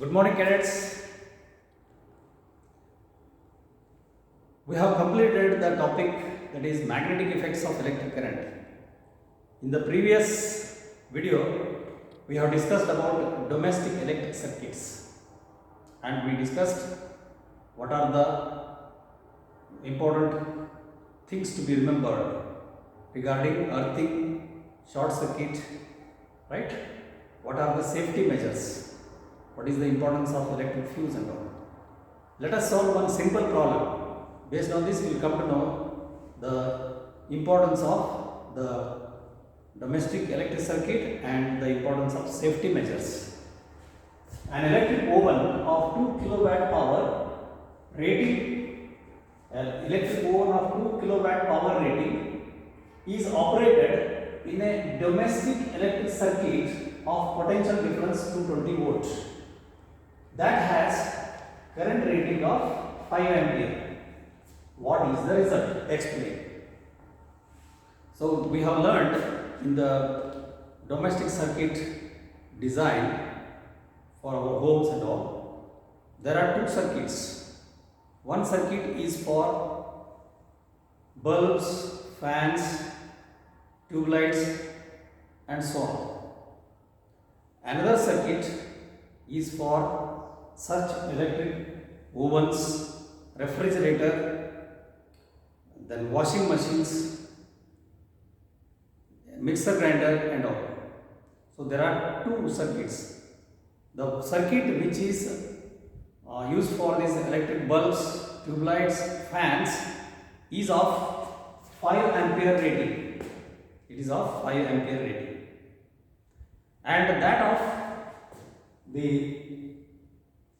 Good morning, cadets. We have completed the topic that is magnetic effects of electric current. In the previous video, we have discussed about domestic electric circuits and we discussed what are the important things to be remembered regarding earthing, short circuit, right? What are the safety measures? What is the importance of electric fuse and all? Let us solve one simple problem. Based on this, we will come to know the importance of the domestic electric circuit and the importance of safety measures. An electric oven of 2 kilowatt power rating, is operated in a domestic electric circuit of potential difference 220 volts that has current rating of 5 ampere. What is the result? Explain. So we have learned in the domestic circuit design for our homes and all, there are two circuits. One circuit is for bulbs, fans, tube lights and so on. Another circuit is for such electric ovens, refrigerator, then washing machines, mixer grinder and all. So there are two circuits. The circuit which is used for these electric bulbs, tube lights, fans is of 5 ampere rating. It is of 5 ampere rating. And that of the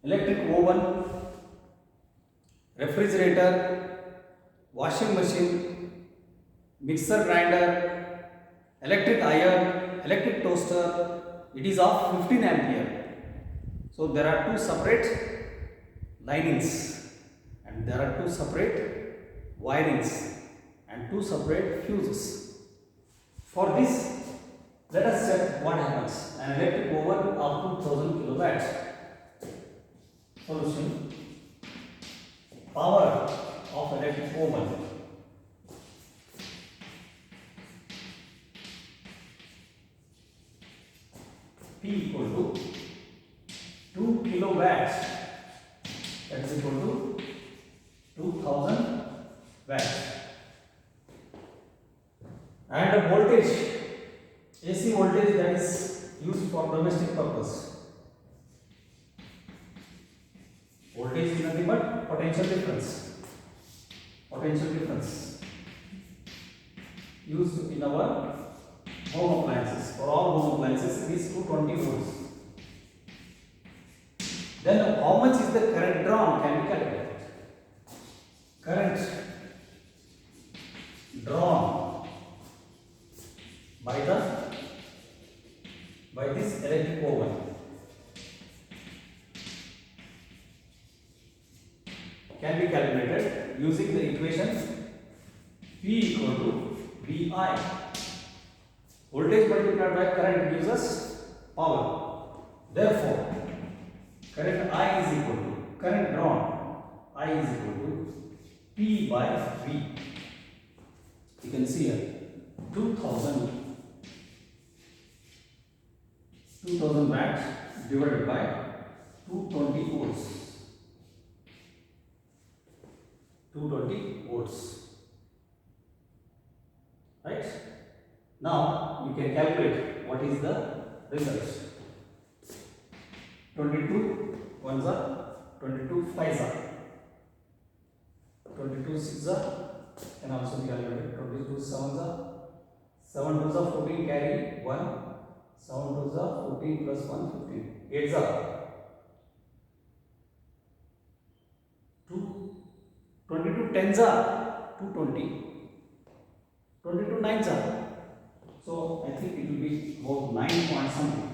electric oven, refrigerator, washing machine, mixer grinder, electric iron, electric toaster, it is of 15 ampere. So there are two separate linings and there are two separate wirings and two separate fuses. For this, let us check what happens. An electric oven of 2000 kilowatts. Solution: power of electric oven P equal to 2 kilowatts, that is equal to 2000 watts, and a voltage, AC voltage, that is used for domestic purpose. Voltage is nothing but potential difference. Potential difference used in our home appliances. For all home appliances, it is 220 volts. Then, how much is the current drawn? Can be calculated. Current drawn by this electric oven can be calculated using the equation P equal to VI. Voltage multiplied by current gives us power. Therefore, current I is equal to, current drawn I is equal to P by V. You can see here 2000 watts divided by 220 volts. 220 volts. Right? Now you can calculate what is the result. 22 ones are 22 fives are 22 sixes are can also be calculated. 22 sevens are 7 twos are 14 carry 1. 7 twos are 14 plus 1 15. 8s are 2. 22 tens are 220. 22 nines are. So I think it will be about 9 point something.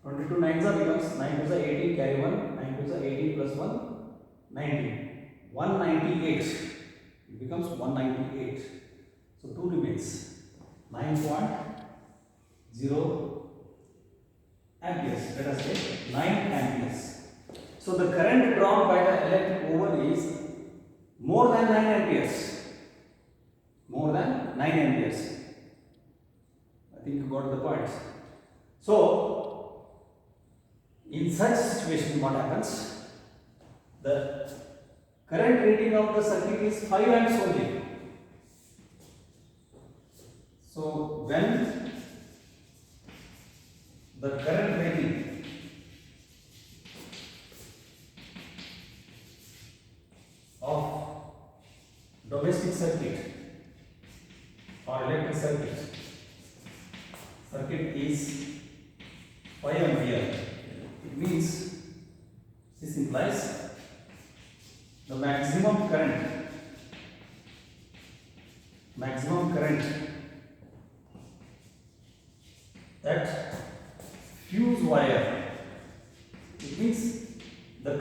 22 nines are becomes 9 twos are 18 carry 1. 9 twos are 18 plus 1 19. 198. It becomes 198. So 2 remains 9.0 amperes. Let us say 9 amperes. So the current drawn by the electric oven is more than 9 amperes. More than 9 amperes. I think you got the point. So in such situation, what happens? The current rating of the circuit is 5 amps only. So when the current rating of domestic circuit or electric circuit is 5 ampere, it means this implies the maximum current that fuse wire, it means the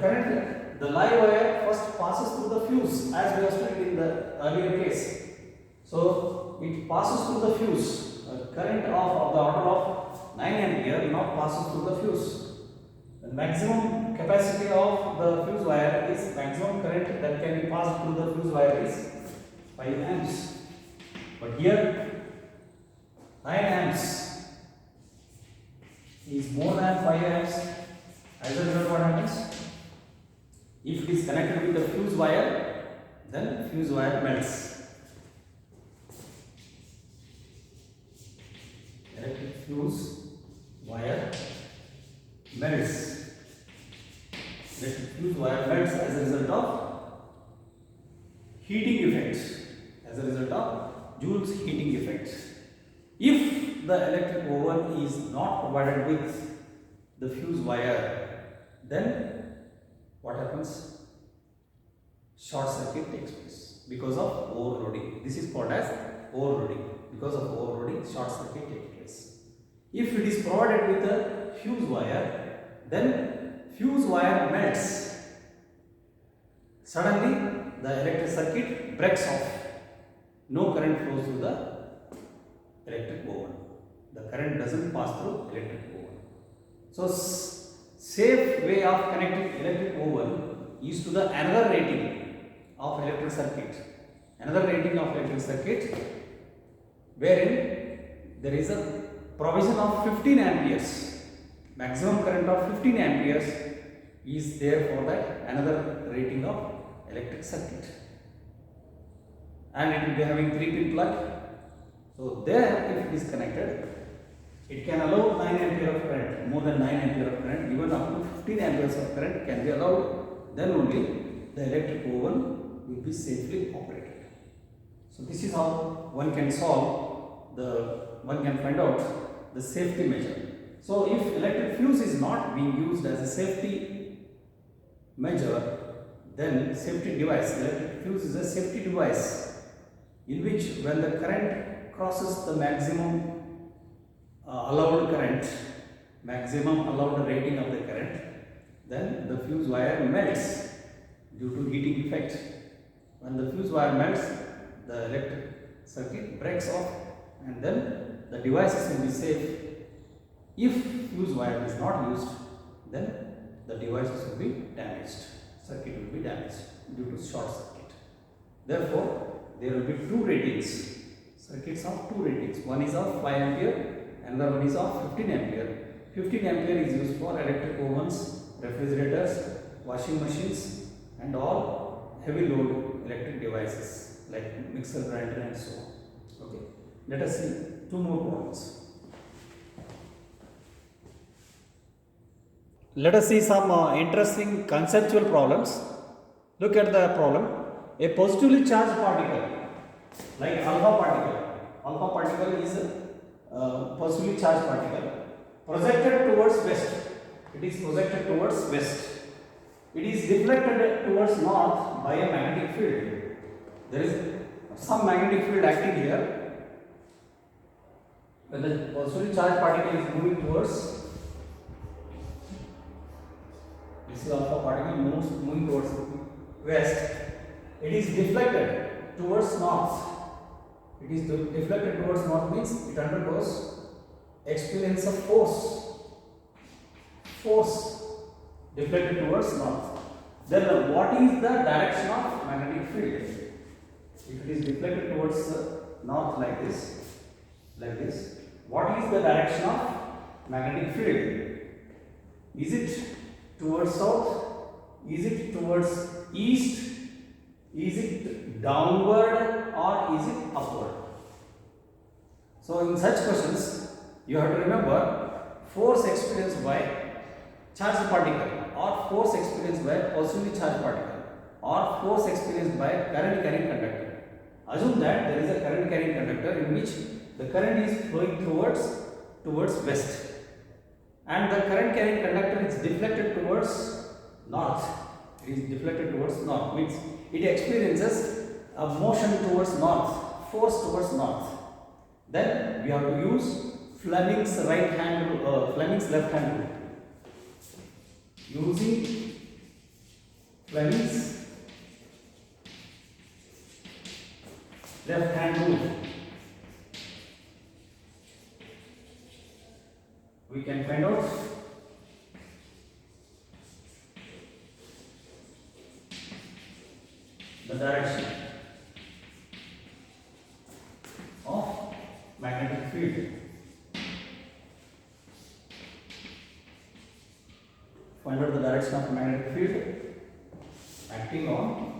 live wire first passes through the fuse, as we have studied in the earlier case. So it passes through the fuse. Current of the order of 9 ampere now passes through the fuse. The maximum capacity of the fuse wire is maximum current that can be passed through the fuse wire is 5 amps. But here 9 amps is more than 5 amps. As a result, what happens? If it is connected with the fuse wire, then fuse wire melts. Electric fuse wire melts. Electric fuse wire melts as a result of heating effect. As a result of Joule's heating effect. If the electric oven is not provided with the fuse wire, then what happens? Short circuit takes place because of overloading. This is called as overloading. Because of overloading, short circuit takes place. If it is provided with a fuse wire, then fuse wire melts. Suddenly, the electric circuit breaks off. No current flows through the electric oven. The current doesn't pass through electric oven. So, safe way of connecting electric oven is to the another rating of electric circuit. Another rating of electric circuit wherein there is a provision of 15 amperes. Maximum current of 15 amperes is there for that another rating of electric circuit. And it will be having 3-pin plug. So there, if it is connected, it can allow 9 ampere of current, more than 9 ampere of current, even up to 15 amperes of current can be allowed. Then only the electric oven will be safely operated. So this is how one can find out the safety measure. So if electric fuse is not being used as a safety measure, then safety device, electric fuse is a safety device in which when the current crosses the maximum allowed current, maximum allowed rating of the current, then the fuse wire melts due to heating effect. When the fuse wire melts, the electric circuit breaks off and then the devices will be safe. If fuse wire is not used, then the devices will be damaged, circuit will be damaged due to short circuit. Therefore, there will be two ratings. Circuits of two ratings. One is of 5 ampere, another one is of 15 ampere. 15 ampere is used for electric ovens, refrigerators, washing machines, and all heavy load electric devices like mixer, grinder, and so on. Okay. Let us see two more problems. Let us see some interesting conceptual problems. Look at the problem. A positively charged particle like alpha particle is a positively charged particle projected towards west. It is projected towards west. It is deflected towards north by a magnetic field. There is some magnetic field acting here. When the positively charged particle is moving towards, this is alpha particle moving towards west, it is deflected towards north. It is deflected towards north means it undergoes experience of force deflected towards north. Then what is the direction of magnetic field? If it is deflected towards north like this, what is the direction of magnetic field? Is it towards south? Is it towards east? Is it downward or is it upward? So in such questions, you have to remember force experienced by charged particle, or force experienced by positively charged particle, or force experienced by current carrying conductor. Assume that there is a current carrying conductor in which the current is flowing towards west, and the current carrying conductor is deflected towards north. It is deflected towards north, means it experiences a motion towards north, force towards north. Then we have to use Fleming's left hand rule. Using Fleming's left hand rule, we can find out the direction of magnetic field. Find out the direction of magnetic field acting on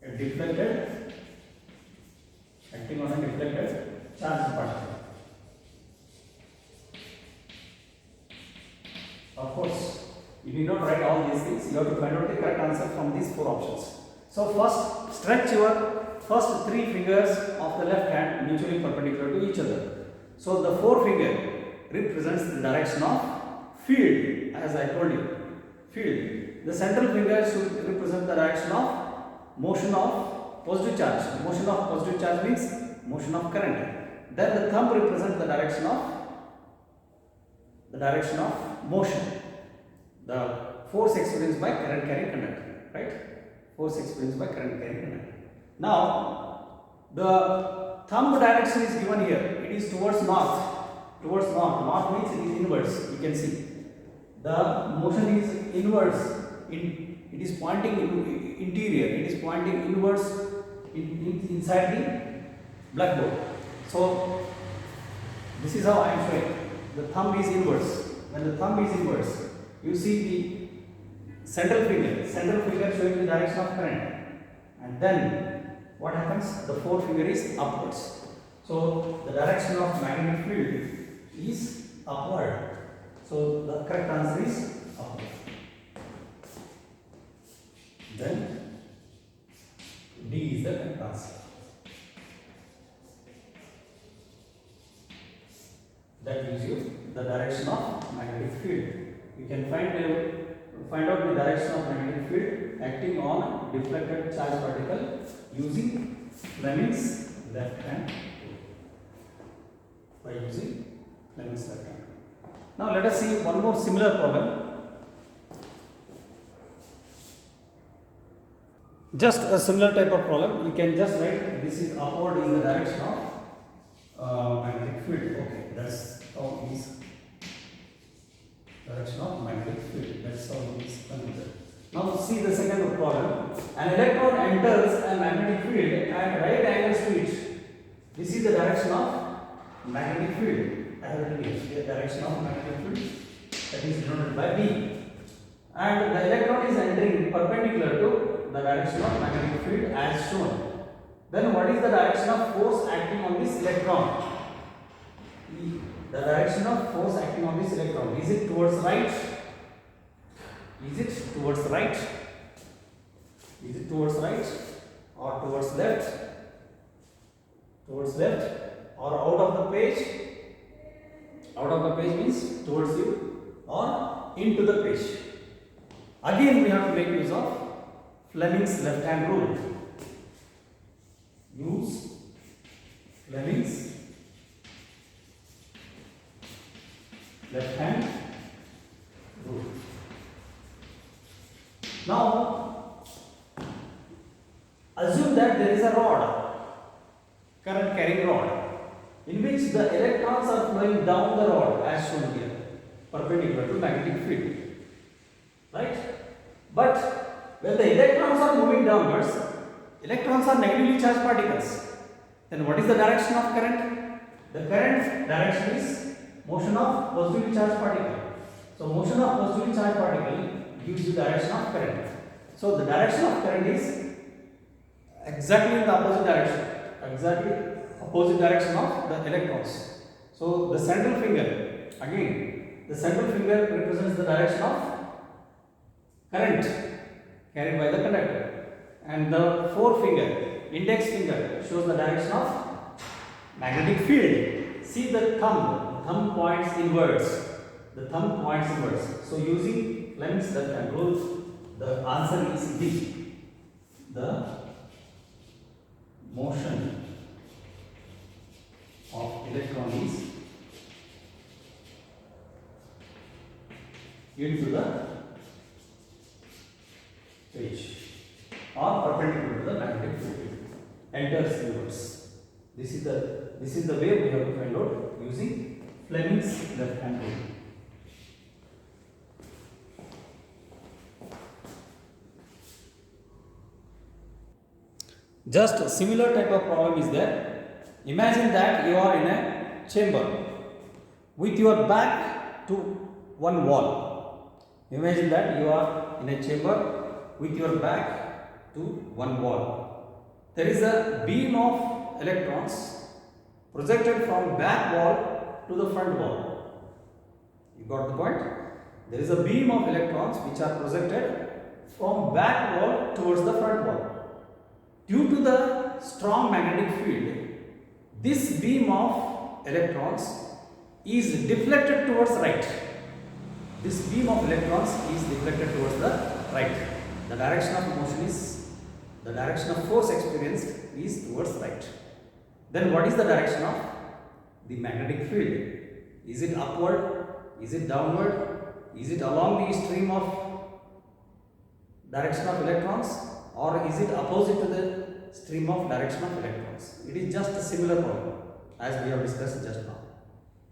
a deflected charged particle. Of course, you need not write all these things. You have to find out the correct answer from these four options. So first, stretch your first three fingers of the left hand mutually perpendicular to each other. So the forefinger represents the direction of field, as I told you. Field. The central finger should represent the direction of motion of positive charge. Motion of positive charge means motion of current. Then the thumb represents the direction of motion. The force experienced by current carrying conductor, right? Force experienced by current carrying conductor. Now, the thumb direction is given here. It is towards north. Towards north. North means it is inwards. You can see. The motion is inwards. It is pointing into interior. It is pointing inwards inside the blackboard. So, this is how I am showing. The thumb is inwards. When the thumb is inwards, you see the central finger showing the direction of current. And then what happens? The forefinger is upwards. So the direction of magnetic field is upward. So the correct answer is upward. Then D is the correct answer. That gives you the direction of magnetic field. You can find out the direction of magnetic field acting on deflected charge particle using Fleming's left hand rule. By using Fleming's left hand. Now let us see one more similar problem. Just a similar type of problem. You can just write this is upward in the direction of magnetic field. Okay, that's how it is. Direction of magnetic field. That's how it is considered. Now see the second problem. An electron enters a magnetic field at right angles to it. This is the direction of magnetic field. I have written here the direction of magnetic field, that is denoted by B. And the electron is entering perpendicular to the direction of magnetic field as shown. Then what is the direction of force acting on this electron? The direction of force acting on this electron. Is it towards right? Is it towards right? Is it towards right or towards left? Towards left or out of the page? Out of the page means towards you or into the page. Again we have to make use of Fleming's left hand rule. Use Fleming's left hand rule. Now assume that there is a rod. current carrying rod in which the electrons are flowing down the rod as shown here, perpendicular to magnetic field, right? But when the electrons are moving downwards, electrons are negatively charged particles. Then what is the direction of current? The current direction is motion of positively charged particle. So motion of positively charged particle gives you direction of current. So the direction of current is exactly in the opposite direction, exactly opposite direction of the electrons. So the central finger, again, the central finger represents the direction of current carried by the conductor, and the forefinger, index finger, shows the direction of magnetic field. See the thumb points inwards. The thumb points inwards. So using Fleming's left hand rule, the answer is D. The motion of electron is into the page or perpendicular to the magnetic field, enters inwards. This is the way we have to find out using Fleming's left hand rule. Just a similar type of problem is there. Imagine that you are in a chamber with your back to one wall. Imagine that you are in a chamber with your back to one wall. There is a beam of electrons projected from back wall to the front wall. You got the point? There is a beam of electrons which are projected from back wall towards the front wall. Due to the strong magnetic field, this beam of electrons is deflected towards right. This beam of electrons is deflected towards the right. The direction of motion is, the direction of force experienced is towards right. Then what is the direction of the magnetic field? Is it upward? Is it downward? Is it along the stream of direction of electrons, or is it opposite to the stream of direction of electrons? It is just a similar problem as we have discussed just now.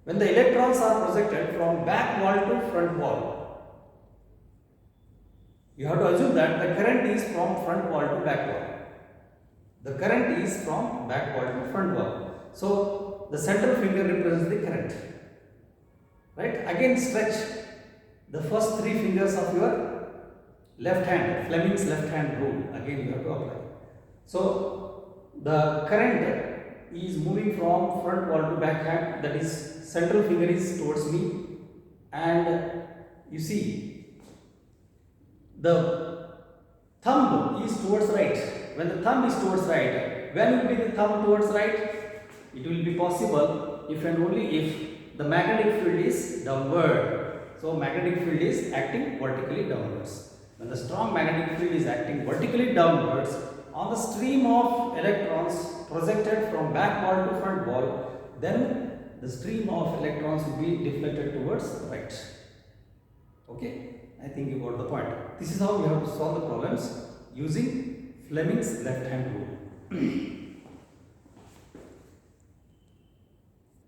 When the electrons are projected from back wall to front wall, you have to assume that the current is from front wall to back wall. The current is from back wall to front wall. So the central finger represents the current. Right? Again stretch the first three fingers of your left hand, Fleming's left hand rule. Again you have to apply. So the current is moving from front wall to back hand, that is central finger is towards me, and you see the thumb is towards right. When the thumb is towards right, when will be the thumb towards right? It will be possible if and only if the magnetic field is downward. So magnetic field is acting vertically downwards. When the strong magnetic field is acting vertically downwards on the stream of electrons projected from back wall to front wall, then the stream of electrons will be deflected towards right. Okay, I think you got the point. This is how we have to solve the problems using Fleming's left hand rule.